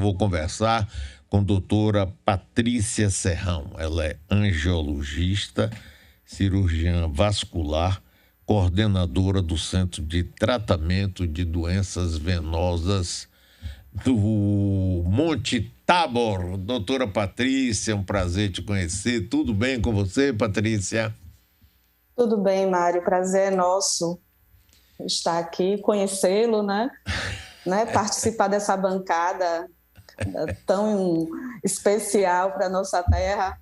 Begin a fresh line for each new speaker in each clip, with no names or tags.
vou conversar com a doutora Patrícia Serrão. Ela é angiologista, cirurgiã vascular, coordenadora do Centro de Tratamento de Doenças Venosas do Monte Tabor. Doutora Patrícia, é um prazer te conhecer. Tudo bem com você, Patrícia?
Tudo bem, Mário. Prazer é nosso estar aqui, conhecê-lo, né? Participar dessa bancada tão especial para a nossa terra.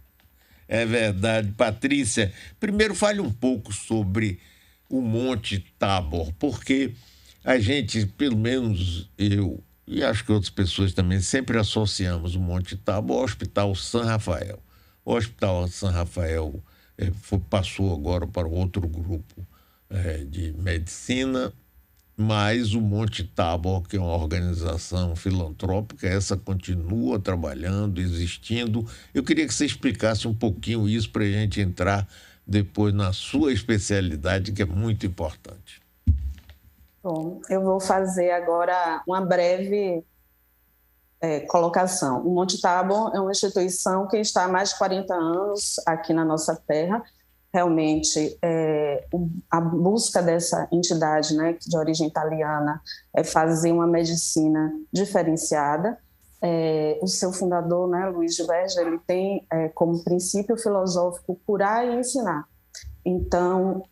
É verdade. Patrícia, primeiro fale um pouco sobre o Monte Tabor, porque a gente, pelo menos eu, e acho que outras pessoas também, sempre associamos o Monte Tabor ao Hospital São Rafael. O Hospital São Rafael passou agora para outro grupo de medicina, mas o Monte Tabor, que é uma organização filantrópica, essa continua trabalhando, existindo. Eu queria que você explicasse um pouquinho isso para a gente entrar depois na sua especialidade, que é muito importante.
Bom, eu vou fazer agora uma breve colocação. O Monte Tabor é uma instituição que está há mais de 40 anos aqui na nossa terra. Realmente, a busca dessa entidade, né, de origem italiana, é fazer uma medicina diferenciada. O seu fundador, né, Luiz Gilberto, ele tem como princípio filosófico curar e ensinar. Então,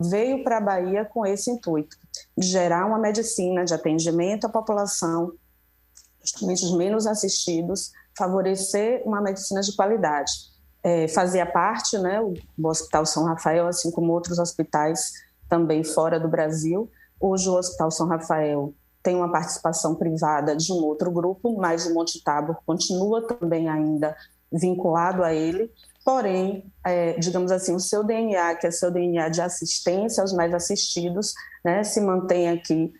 veio para a Bahia com esse intuito, de gerar uma medicina de atendimento à população, justamente os menos assistidos, favorecer uma medicina de qualidade. Fazia parte, né, o Hospital São Rafael, assim como outros hospitais também fora do Brasil. Hoje o Hospital São Rafael tem uma participação privada de um outro grupo, mas o Monte Tabor continua também ainda vinculado a ele. Porém, digamos assim, o seu DNA, que é seu DNA de assistência aos mais assistidos, né, se mantém aqui.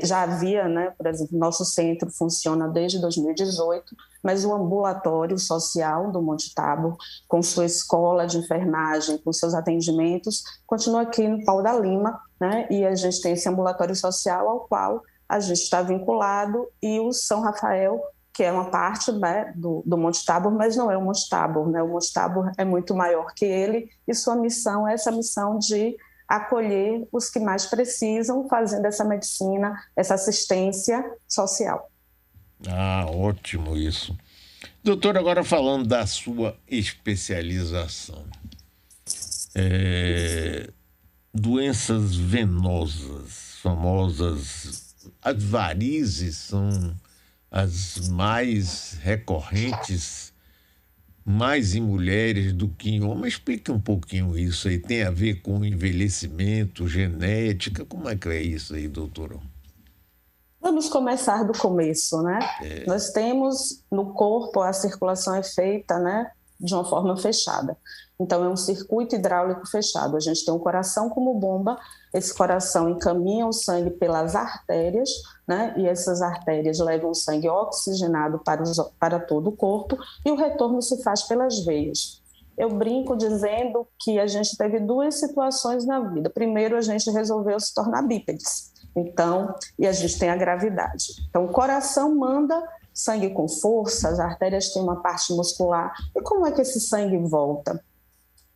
Já havia, né, por exemplo, nosso centro funciona desde 2018, mas o ambulatório social do Monte Tabor, com sua escola de enfermagem, com seus atendimentos, continua aqui no Pau da Lima, né, e a gente tem esse ambulatório social ao qual a gente está vinculado, e o São Rafael, que é uma parte, né, do Monte Tabor, mas não é o Monte Tabor, né? O Monte Tabor é muito maior que ele, e sua missão é essa missão de acolher os que mais precisam, fazendo essa medicina, essa assistência social.
Ah, ótimo isso. Doutor, agora falando da sua especialização. Doenças venosas, famosas, as varizes são as mais recorrentes, mais em mulheres do que em homens. Explica um pouquinho isso aí. Tem a ver com envelhecimento, genética? Como é que é isso aí, doutora?
Vamos começar do começo, né? Nós temos no corpo, a circulação é feita, né, de uma forma fechada. Então, é um circuito hidráulico fechado. A gente tem um coração como bomba, esse coração encaminha o sangue pelas artérias, né? E essas artérias levam o sangue oxigenado para todo o corpo, e o retorno se faz pelas veias. Eu brinco dizendo que a gente teve duas situações na vida. Primeiro, a gente resolveu se tornar bípedes. Então, e a gente tem a gravidade. Então, o coração manda sangue com força, as artérias têm uma parte muscular. E como é que esse sangue volta?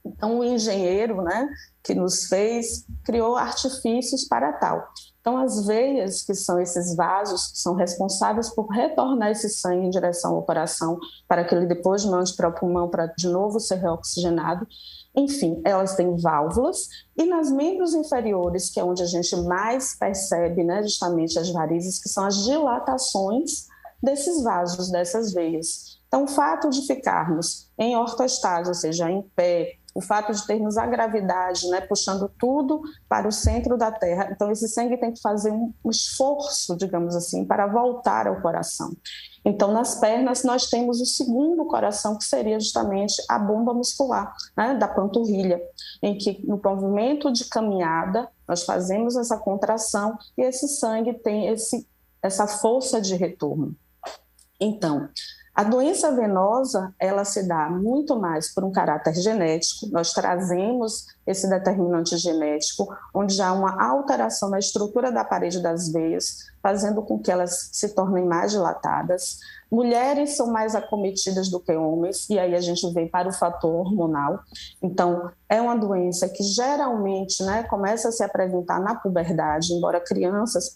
Então, o engenheiro, né, que nos fez, criou artifícios para tal. Então, as veias, que são esses vasos, que são responsáveis por retornar esse sangue em direção ao coração, para que ele depois mande para o pulmão, para de novo ser reoxigenado. Enfim, elas têm válvulas, e nas membros inferiores, que é onde a gente mais percebe, né, justamente as varizes, que são as dilatações desses vasos, dessas veias. Então, o fato de ficarmos em ortostase, ou seja, em pé, o fato de termos a gravidade, né, puxando tudo para o centro da Terra, então esse sangue tem que fazer um esforço, digamos assim, para voltar ao coração. Então, nas pernas, nós temos o segundo coração, que seria justamente a bomba muscular, né, da panturrilha, em que no movimento de caminhada, nós fazemos essa contração e esse sangue tem essa força de retorno. Então, a doença venosa, ela se dá muito mais por um caráter genético. Nós trazemos esse determinante genético, onde já há uma alteração na estrutura da parede das veias, fazendo com que elas se tornem mais dilatadas. Mulheres são mais acometidas do que homens, e aí a gente vem para o fator hormonal. Então, é uma doença que geralmente, né, começa a se apresentar na puberdade, embora crianças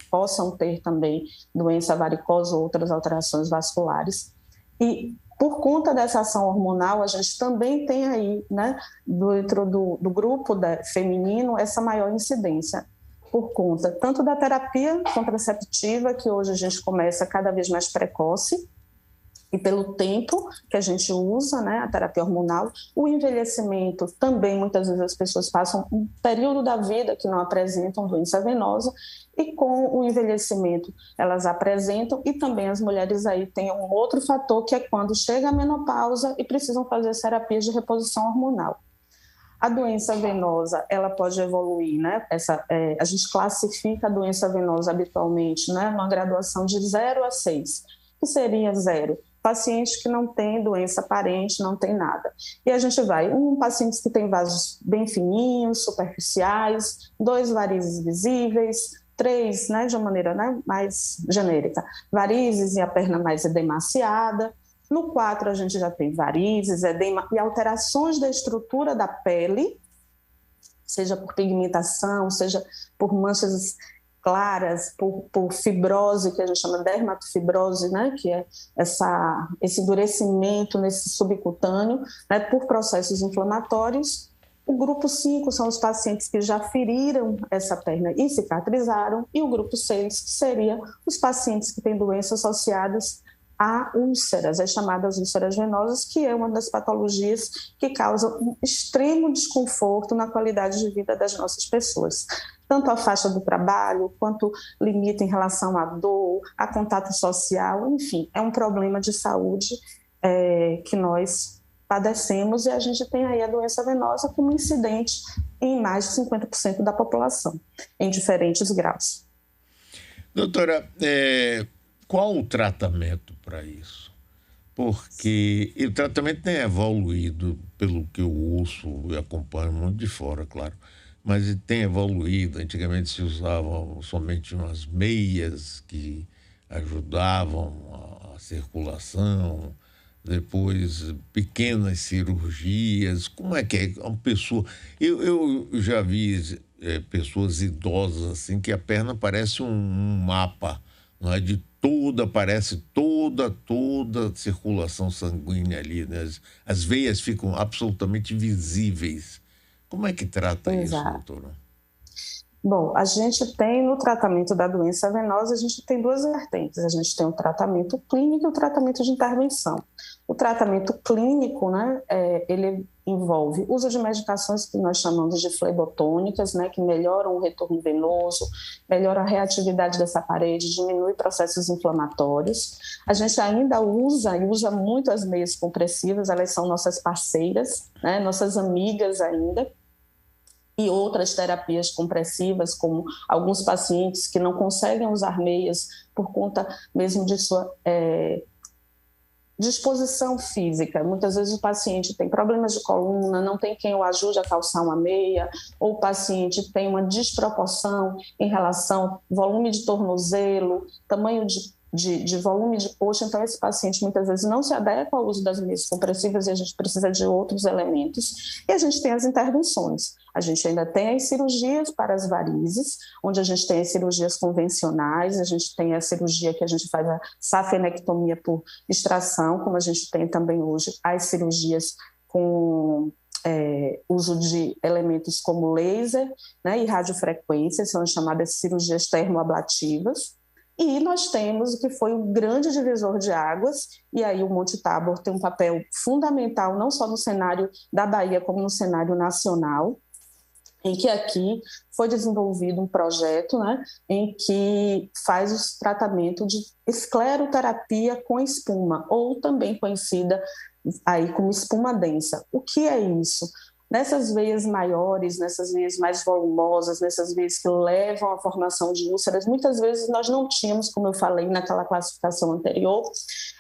possam ter também doença varicosa ou outras alterações vasculares. E por conta dessa ação hormonal, a gente também tem aí, né, dentro do grupo feminino, essa maior incidência, por conta tanto da terapia contraceptiva, que hoje a gente começa cada vez mais precoce, e pelo tempo que a gente usa, né, a terapia hormonal, o envelhecimento também, muitas vezes as pessoas passam um período da vida que não apresentam doença venosa, e com o envelhecimento elas apresentam, e também as mulheres aí têm um outro fator, que é quando chega a menopausa e precisam fazer terapias de reposição hormonal. A doença venosa, ela pode evoluir, né? A gente classifica a doença venosa habitualmente, né, numa graduação de 0 a 6, que seria 0. Paciente que não tem doença aparente, não tem nada. E a gente vai, pacientes que têm vasos bem fininhos, superficiais, 2 varizes visíveis, 3, né, de uma maneira, né, mais genérica, varizes e a perna mais edemaciada. No 4 a gente já tem varizes, edema e alterações da estrutura da pele, seja por pigmentação, seja por manchas claras, por fibrose, que a gente chama dermatofibrose, né, que é esse endurecimento nesse subcutâneo, né, por processos inflamatórios. O grupo 5 são os pacientes que já feriram essa perna e cicatrizaram, e o grupo 6, que seria os pacientes que têm doenças associadas a úlceras, as chamadas úlceras venosas, que é uma das patologias que causam um extremo desconforto na qualidade de vida das nossas pessoas. Tanto a faixa do trabalho, quanto limita em relação à dor, a contato social, enfim, é um problema de saúde que nós padecemos, e a gente tem aí a doença venosa como incidente em mais de 50% da população, em diferentes graus.
Doutora, qual o tratamento para isso? Porque o tratamento tem evoluído, pelo que eu ouço e acompanho muito de fora, claro, mas tem evoluído. Antigamente se usavam somente umas meias que ajudavam a circulação, depois pequenas cirurgias. Como é que é uma pessoa... Eu já vi pessoas idosas assim, que a perna parece um mapa, não é? Parece toda a circulação sanguínea ali, né? As veias ficam absolutamente visíveis. Como é que trata isso, doutora?
Bom, a gente tem no tratamento da doença venosa, a gente tem 2 vertentes. A gente tem o tratamento clínico e o tratamento de intervenção. O tratamento clínico, né, ele envolve uso de medicações que nós chamamos de flebotônicas, né, que melhoram o retorno venoso, melhoram a reatividade dessa parede, diminui processos inflamatórios. A gente ainda usa muito as meias compressivas, elas são nossas parceiras, né, nossas amigas ainda. E outras terapias compressivas, como alguns pacientes que não conseguem usar meias por conta mesmo de sua disposição física. Muitas vezes o paciente tem problemas de coluna, não tem quem o ajude a calçar uma meia, ou o paciente tem uma desproporção em relação ao volume de tornozelo, tamanho de volume de coxa. Então esse paciente muitas vezes não se adequa ao uso das meias compressivas, e a gente precisa de outros elementos. E a gente tem as intervenções. A gente ainda tem as cirurgias para as varizes, onde a gente tem as cirurgias convencionais, a gente tem a cirurgia que a gente faz a safenectomia por extração, como a gente tem também hoje as cirurgias com uso de elementos como laser, né, e radiofrequência, são chamadas cirurgias termoablativas. E nós temos o que foi um grande divisor de águas, e aí o Monte Tabor tem um papel fundamental, não só no cenário da Bahia, como no cenário nacional, em que aqui foi desenvolvido um projeto, né, em que faz o tratamento de escleroterapia com espuma, ou também conhecida aí como espuma densa. O que é isso? Nessas veias maiores, nessas veias mais volumosas, nessas veias que levam à formação de úlceras, muitas vezes nós não tínhamos, como eu falei naquela classificação anterior,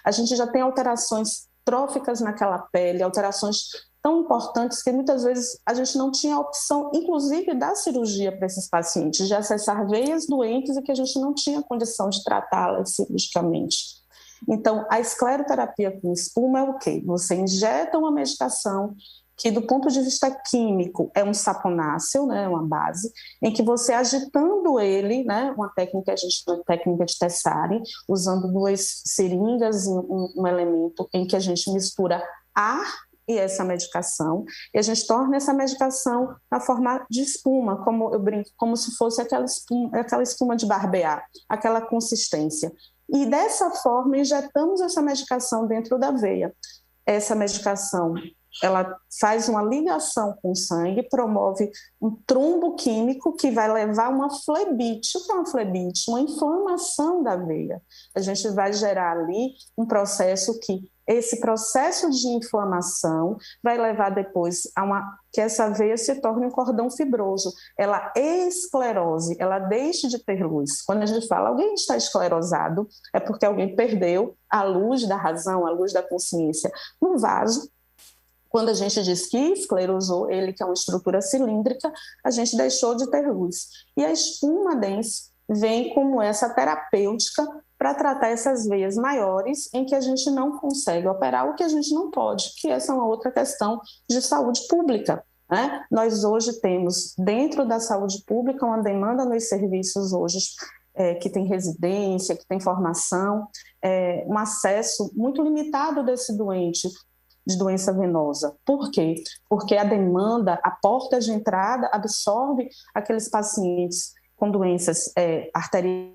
a gente já tem alterações tróficas naquela pele, alterações tão importantes que muitas vezes a gente não tinha opção, inclusive da cirurgia para esses pacientes, de acessar veias doentes e que a gente não tinha condição de tratá-las cirurgicamente. Então, a escleroterapia com espuma é o quê? Você injeta uma medicação que, do ponto de vista químico, é um saponáceo, né, uma base, em que você agitando ele, né, uma técnica, a gente chama de técnica de Tessari, usando 2 seringas e um elemento em que a gente mistura ar e essa medicação, e a gente torna essa medicação na forma de espuma, como eu brinco, como se fosse aquela espuma de barbear, aquela consistência. E dessa forma injetamos essa medicação dentro da veia. Essa medicação, ela faz uma ligação com o sangue, promove um trombo químico que vai levar uma flebite. O que é uma flebite? Uma inflamação da veia. A gente vai gerar ali um processo que esse processo de inflamação vai levar depois que essa veia se torne um cordão fibroso. Ela esclerose, ela deixe de ter luz. Quando a gente fala alguém está esclerosado, é porque alguém perdeu a luz da razão, a luz da consciência. No vaso, quando a gente diz que esclerosou, ele que é uma estrutura cilíndrica, a gente deixou de ter luz. E a espuma dense vem como essa terapêutica para tratar essas veias maiores em que a gente não consegue operar, o que a gente não pode, que essa é uma outra questão de saúde pública, né? Nós hoje temos, dentro da saúde pública, uma demanda nos serviços hoje que tem residência, que tem formação, um acesso muito limitado desse doente de doença venosa. Por quê? Porque a demanda, a porta de entrada absorve aqueles pacientes com doenças arteriais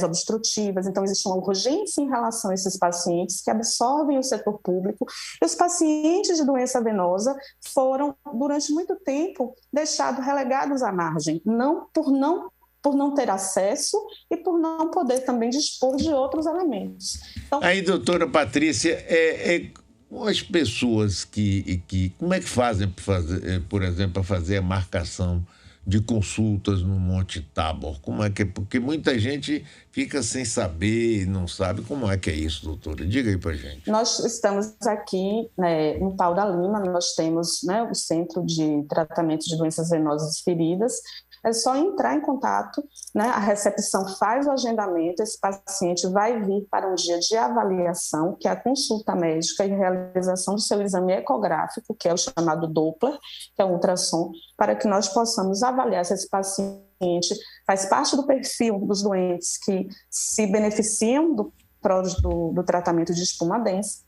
obstrutivas, então existe uma urgência em relação a esses pacientes que absorvem o setor público, e os pacientes de doença venosa foram, durante muito tempo, deixados relegados à margem, por não ter acesso e por não poder também dispor de outros elementos.
Então, aí, doutora Patrícia, as pessoas como é que fazem, por exemplo, para fazer a marcação de consultas no Monte Tabor? Como é que porque muita gente fica sem saber, não sabe como é que é isso, doutora. Diga aí para gente.
Nós estamos aqui, no Pau da Lima, nós temos, o Centro de Tratamento de Doenças Venosas e Feridas. É só entrar em contato, a recepção faz o agendamento, esse paciente vai vir para um dia de avaliação, que é a consulta médica e realização do seu exame ecográfico, que é o chamado Doppler, que é um ultrassom, para que nós possamos avaliar se esse paciente faz parte do perfil dos doentes que se beneficiam do tratamento de espuma dense.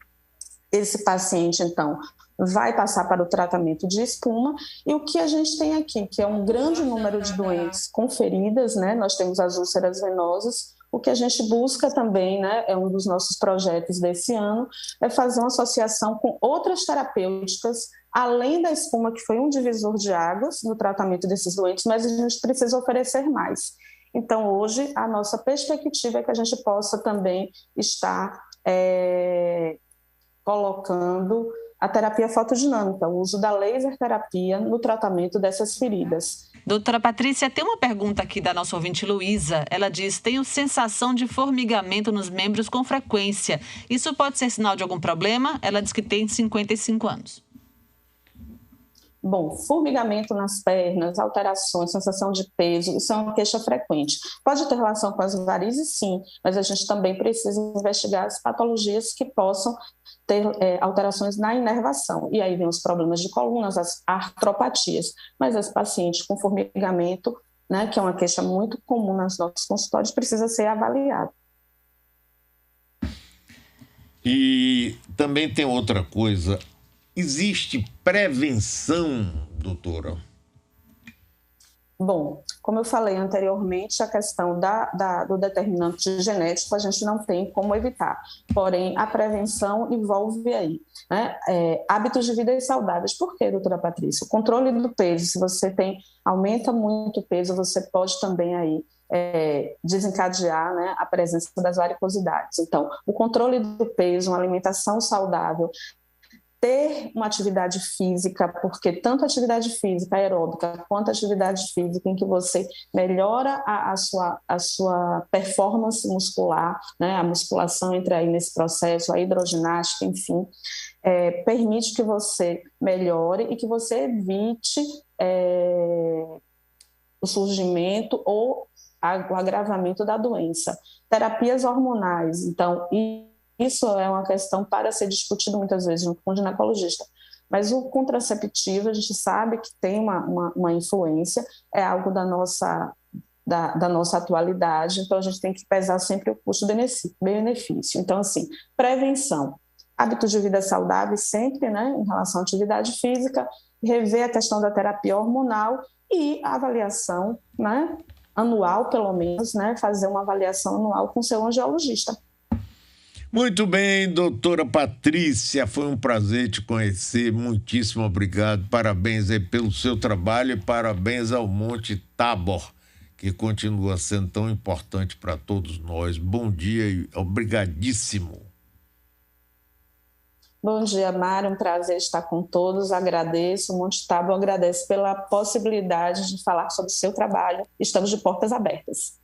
Esse paciente, então, vai passar para o tratamento de espuma, e o que a gente tem aqui, que é um grande número de doentes com feridas, nós temos as úlceras venosas, o que a gente busca também, é um dos nossos projetos desse ano, é fazer uma associação com outras terapêuticas, além da espuma, que foi um divisor de águas no tratamento desses doentes, mas a gente precisa oferecer mais. Então, hoje, a nossa perspectiva é que a gente possa também estar colocando a terapia fotodinâmica, o uso da laser terapia no tratamento dessas feridas.
Doutora Patrícia, tem uma pergunta aqui da nossa ouvinte Luísa. Ela diz: tenho sensação de formigamento nos membros com frequência. Isso pode ser sinal de algum problema? Ela diz que tem 55 anos.
Bom, formigamento nas pernas, alterações, sensação de peso, isso é uma queixa frequente. Pode ter relação com as varizes, sim, mas a gente também precisa investigar as patologias que possam ter alterações na inervação. E aí vem os problemas de colunas, as artropatias. Mas esse paciente com formigamento, que é uma queixa muito comum nos nossos consultórios, precisa ser avaliado.
E também tem outra coisa. Existe prevenção, doutora?
Bom, como eu falei anteriormente, a questão do determinante genético a gente não tem como evitar. Porém, a prevenção envolve aí, hábitos de vida saudáveis. Por quê, doutora Patrícia? O controle do peso, se você aumenta muito o peso, você pode também aí desencadear a presença das varicosidades. Então, o controle do peso, uma alimentação saudável, ter uma atividade física, porque tanto atividade física aeróbica quanto atividade física em que você melhora a sua performance muscular, né? A musculação entra aí nesse processo, a hidroginástica, enfim, permite que você melhore e que você evite o surgimento ou o agravamento da doença. Terapias hormonais, então, isso é uma questão para ser discutido muitas vezes junto com o ginecologista. Mas o contraceptivo, a gente sabe que tem uma influência, é algo da nossa atualidade, então a gente tem que pesar sempre o custo-benefício. Então, assim, prevenção, hábitos de vida saudáveis sempre, né, em relação à atividade física, rever a questão da terapia hormonal e a avaliação, né, anual, pelo menos, né, fazer uma avaliação anual com seu angiologista.
Muito bem, doutora Patrícia, foi um prazer te conhecer, muitíssimo obrigado, parabéns aí pelo seu trabalho e parabéns ao Monte Tabor, que continua sendo tão importante para todos nós. Bom dia e obrigadíssimo.
Bom dia, Mário, um prazer estar com todos, agradeço, o Monte Tabor agradece pela possibilidade de falar sobre o seu trabalho, estamos de portas abertas.